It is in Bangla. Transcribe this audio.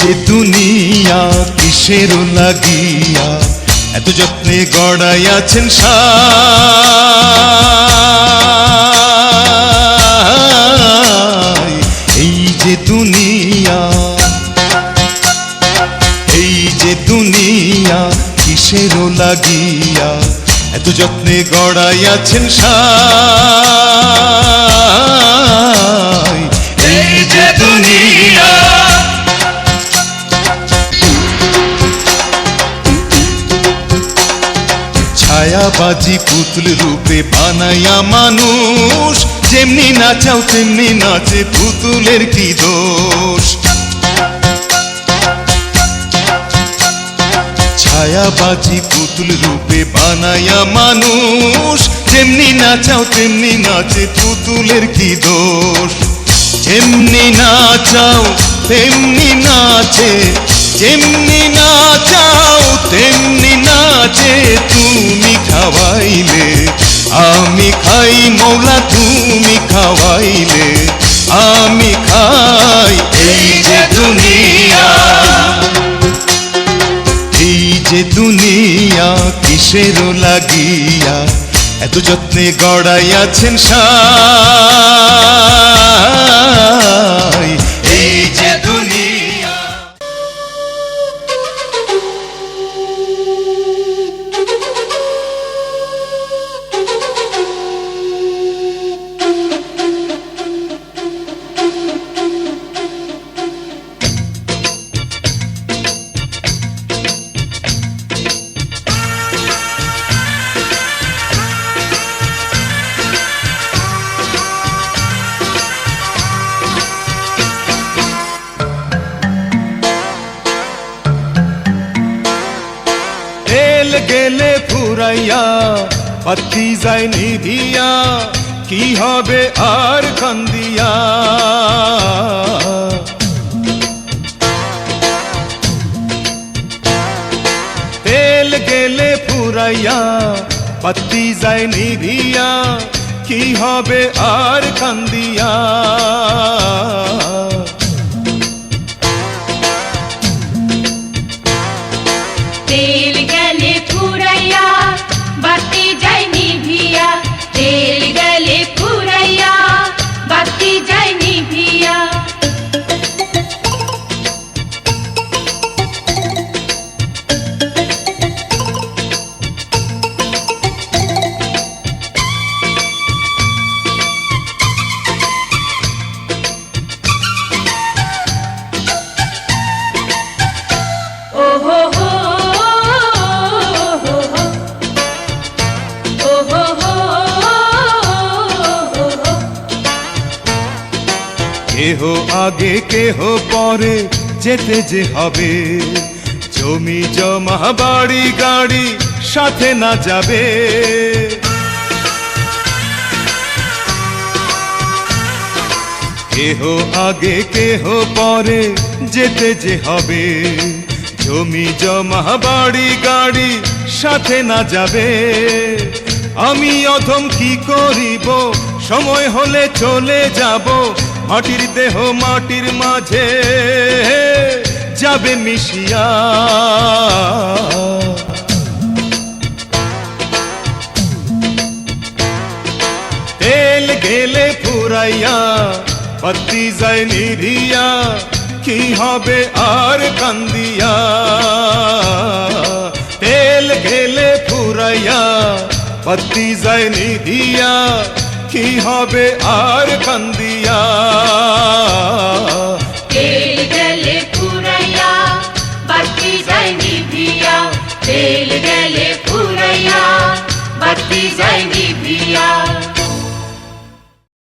যে দুনিয়া কিসের লাগিয়া এত যত্নে গড়াইয়াছেন সাই। এই যে দুনিয়া, এই যে দুনিয়া কিসের লাগিয়া এত যত্নে গড়াইয়াছেন সাই। এই যে দুনিয়া ছায়াবাজি পুতুল রূপে বানাইয়া মানুষ, যেমনি নাচাও তেমনি নাচে, পুতুলের কি দোষ। ছায়াবাজি পুতুল রূপে বানাইয়া মানুষ, যেমনি নাচাও তেমনি নাচে, পুতুলের কি দোষ। যেমনি নাচাও তেমনি নাচে, যেমনি নাচাও তেমনি নাচে, তুমি খাওয়াইলে আমি খাই মৌলা, তুমি খাওয়াইলে আমি খাই। এই যে দুনিয়া, এই যে দুনিয়া কিসের লাগিয়া এত যত্নে গড়াইয়াছেন সাই। এই যে দুনিয়া গেলে ফুরাইয়া বাতি যায় নিভিয়া, কি হবে আর কান্দিয়া। তেল গেলে ফুরাইয়া বাতি যায় নিভিয়া, কি হবে আর কান্দিয়া। তেল গেলে ফুরাইয়া বাতি যায় নিভিয়া, তেল গেলে ফুরাইয়া বাতি যায় নিভিয়া। ওহো হো কেহ আগে কেহ পরে যেতে যে হবে, জমি জমা বাড়ি গাড়ি সাথে না যাবে। কেহ আগে কেহ পরে যেতে যে হবে, জমি জমা বাড়ি গাড়ি সাথে না যাবে। আমি অধম কি করিব, সময় হলে চলে যাব, মাটির দেহ মাটির মাঝে যাবে মিশিয়া। তেল গেলে ফুরাইয়া বাতি যায় নিভিয়া, কি হবে আর কান্দিয়া। তেল গেলে ফুরাইয়া বাতি যায় নিভিয়া, কি হবে আর কান্দিয়া।